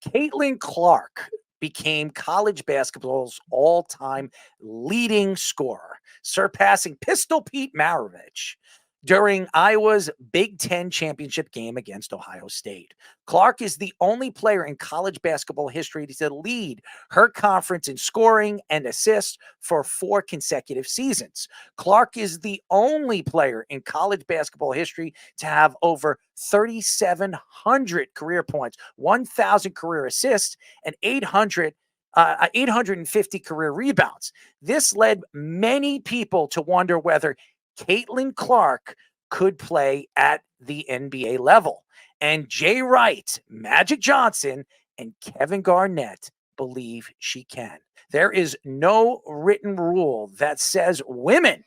Caitlin Clark became college basketball's all-time leading scorer, surpassing Pistol Pete Maravich during Iowa's Big Ten championship game against Ohio State. Clark is the only player in college basketball history to lead her conference in scoring and assists for 4 consecutive seasons. Clark is the only player in college basketball history to have over 3,700 career points, 1,000 career assists, and 850 career rebounds. This led many people to wonder whether Caitlin Clark could play at the NBA level. And Jay Wright, Magic Johnson, and Kevin Garnett believe she can. There is no written rule that says women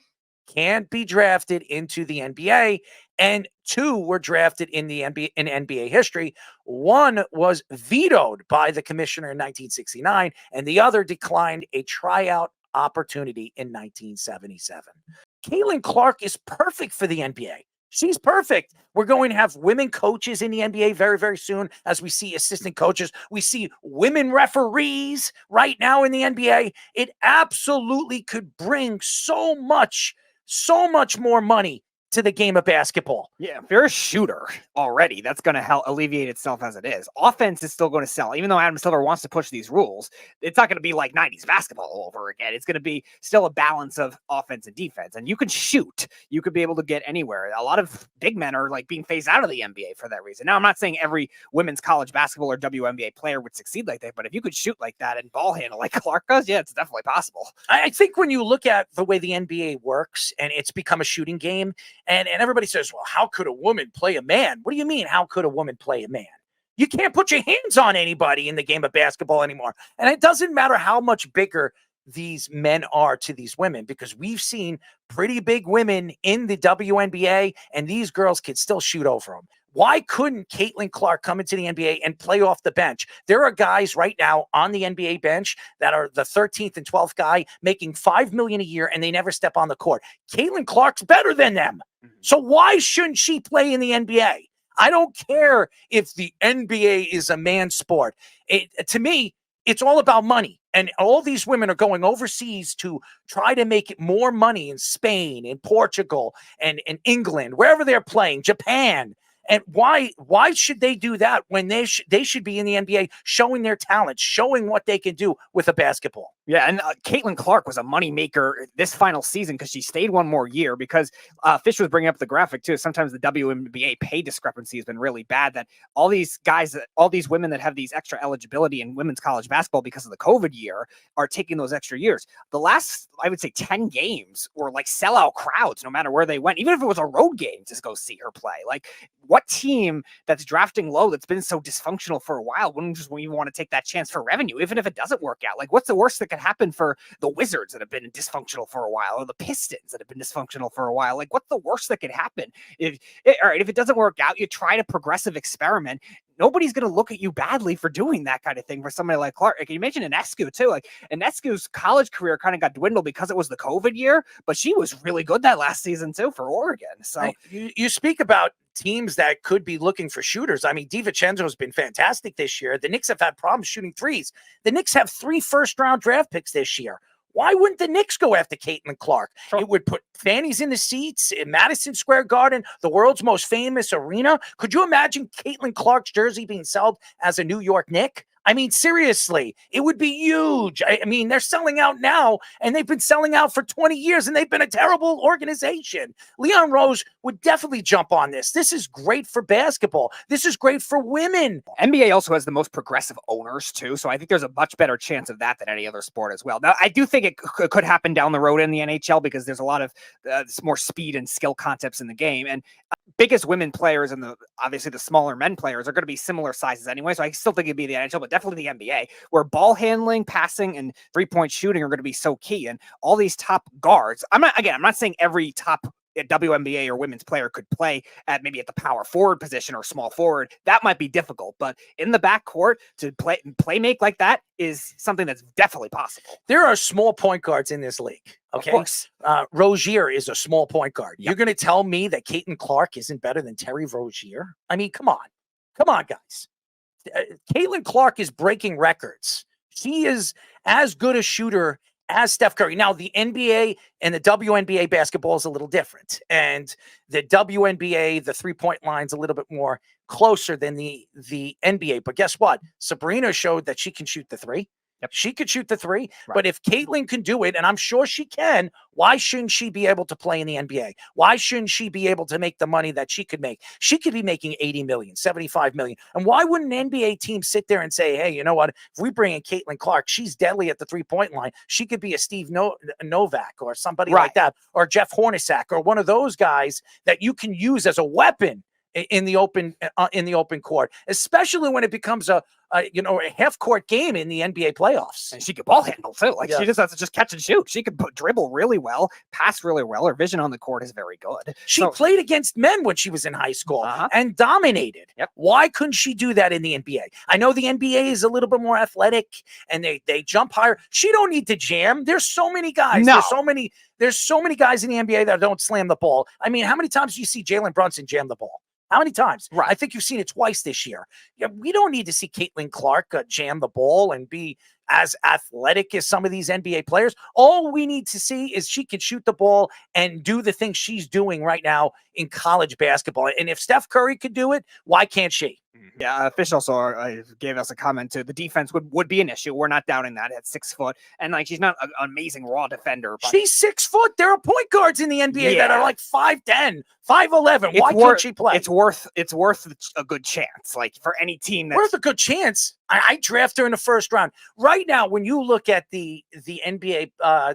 can't be drafted into the NBA, and 2 were drafted in the NBA in NBA history. One was vetoed by the commissioner in 1969, and the other declined a tryout opportunity in 1977. Caitlin Clark is perfect for the NBA. She's perfect. We're going to have women coaches in the NBA very, very soon, as we see assistant coaches. We see women referees right now in the NBA. It absolutely could bring so much more money to the game of basketball. Yeah, if you're a shooter already, that's going to help alleviate itself as it is. Offense is still going to sell. Even though Adam Silver wants to push these rules, it's not going to be like 90s basketball all over again. It's going to be still a balance of offense and defense. And you can shoot. You could be able to get anywhere. A lot of big men are like being phased out of the NBA for that reason. Now, I'm not saying every women's college basketball or WNBA player would succeed like that, but if you could shoot like that and ball handle like Clark does, yeah, it's definitely possible. I think when you look at the way the NBA works and it's become a shooting game, and everybody says, well, how could a woman play a man? What do you mean, how could a woman play a man? You can't put your hands on anybody in the game of basketball anymore. And it doesn't matter how much bigger these men are to these women, because we've seen pretty big women in the WNBA, and these girls can still shoot over them. Why couldn't Caitlin Clark come into the NBA and play off the bench? There are guys right now on the NBA bench that are the 13th and 12th guy making $5 million a year, and they never step on the court. Caitlin Clark's better than them. So why shouldn't she play in the NBA? I don't care if the NBA is a man's sport. To me, it's all about money. And all these women are going overseas to try to make it more money in Spain, in Portugal, and in England, wherever they're playing, Japan. And why should they do that when they should be in the NBA showing their talent, showing what they can do with a basketball? Yeah, and Caitlin Clark was a moneymaker this final season because she stayed one more year, because Fish was bringing up the graphic too. Sometimes the WNBA pay discrepancy has been really bad, that all these guys, all these women that have these extra eligibility in women's college basketball because of the COVID year are taking those extra years. The last, I would say, 10 games were like sellout crowds no matter where they went, even if it was a road game to go see her play. Like, what team that's drafting low that's been so dysfunctional for a while wouldn't just even want to take that chance for revenue, even if it doesn't work out? Like, what's the worst that could happen for the Wizards that have been dysfunctional for a while, or the Pistons that have been dysfunctional for a while? Like, what's the worst that could happen? All right, if it doesn't work out, you try a progressive experiment. Nobody's going to look at you badly for doing that kind of thing for somebody like Clark. Like, you mentioned Ionescu too. Like, Ionescu's college career kind of got dwindled because it was the COVID year, but she was really good that last season too for Oregon. So you speak about teams that could be looking for shooters. I mean, DiVincenzo has been fantastic this year. The Knicks have had problems shooting threes. The Knicks have 3 first-round draft picks this year. Why wouldn't the Knicks go after Caitlin Clark? Sure. It would put fannies in the seats in Madison Square Garden, the world's most famous arena. Could you imagine Caitlin Clark's jersey being sold as a New York Knick? I mean, seriously, it would be huge. I mean, they're selling out now, and they've been selling out for 20 years, and they've been a terrible organization. Leon Rose would definitely jump on this. This is great for basketball. This is great for women. NBA also has the most progressive owners, too, so I think there's a much better chance of that than any other sport as well. Now, I do think it could happen down the road in the NHL because there's a lot of more speed and skill concepts in the game, and biggest women players and obviously the smaller men players are going to be similar sizes anyway. So I still think it'd be the NHL, but definitely the NBA, where ball handling, passing, and 3-point shooting are going to be so key. And all these top guards, I'm not saying every top WNBA or women's player could play at maybe at the power forward position or small forward. That might be difficult, but in the backcourt to play make like that is something that's definitely possible. There are small point guards in this league. Okay. Rozier is a small point guard. Yep. You're going to tell me that Caitlin Clark isn't better than Terry Rozier? I mean, come on, guys. Caitlin Clark is breaking records. She is as good a shooter as Steph Curry. Now, the NBA and the WNBA basketball is a little different. And the WNBA, the three-point line's a little bit more closer than the NBA. But guess what? Sabrina showed that she can shoot the three. Yep. She could shoot the three. Right. But if Caitlin can do it, and I'm sure she can, why shouldn't she be able to play in the NBA? Why shouldn't she be able to make the money that she could make? She could be making 80 million, 75 million. And why wouldn't an NBA team sit there and say, hey, you know what? If we bring in Caitlin Clark, she's deadly at the three-point line. She could be a Steve Novak or somebody like that, or Jeff Hornacek, or one of those guys that you can use as a weapon in the open court, especially when it becomes a half court game in the NBA playoffs. And she could ball handle too. Like she just has to just catch and shoot. She could dribble really well, pass really well. Her vision on the court is very good. She played against men when she was in high school and dominated. Yep. Why couldn't she do that in the NBA? I know the NBA is a little bit more athletic and they jump higher. She don't need to jam. There's so many guys. No. There's so many guys in the NBA that don't slam the ball. I mean, how many times do you see Jalen Brunson jam the ball? How many times? Right. I think you've seen it twice this year. Yeah, we don't need to see Caitlin Clark jam the ball and be as athletic as some of these NBA players. All we need to see is she can shoot the ball and do the things she's doing right now in college basketball. And if Steph Curry could do it, why can't she? Yeah, Fish also gave us a comment too. The defense would be an issue. We're not doubting that at 6 foot. And like she's not an amazing raw defender. But she's 6 foot. There are point guards in the NBA that are like 5'10", 5'11". Why can't she play? It's worth a good chance. Like for any team that's worth a good chance. I draft her in the first round. Right now, when you look at the NBA,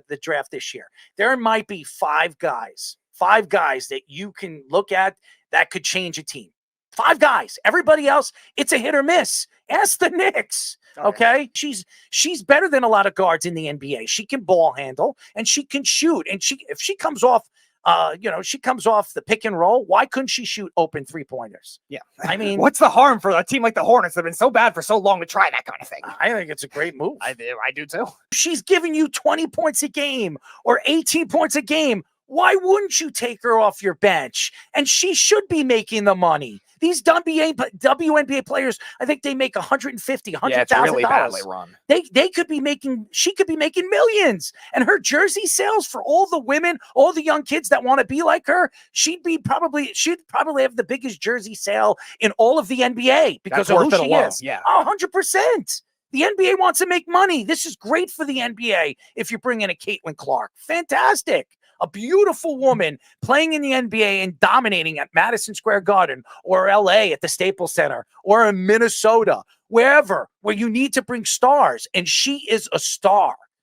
the draft this year, there might be five guys that you can look at that could change a team. 5 guys. Everybody else, it's a hit or miss. Ask the Knicks. Okay. She's better than a lot of guards in the NBA. She can ball handle and she can shoot. And if she comes off, she comes off the pick and roll, why couldn't she shoot open 3-pointers? Yeah. I mean, what's the harm for a team like the Hornets that have been so bad for so long to try that kind of thing? I think it's a great move. I do too. She's giving you 20 points a game or 18 points a game. Why wouldn't you take her off your bench? And she should be making the money. These WNBA players, I think they make $150,000, $100,000. Yeah, it's really badly run. She could be making millions. And her jersey sales for all the women, all the young kids that want to be like her, she'd probably have the biggest jersey sale in all of the NBA because of who she is. Yeah, 100%. The NBA wants to make money. This is great for the NBA if you bring in a Caitlin Clark. Fantastic. A beautiful woman playing in the NBA and dominating at Madison Square Garden or LA at the Staples Center or in Minnesota, wherever, where you need to bring stars. And she is a star.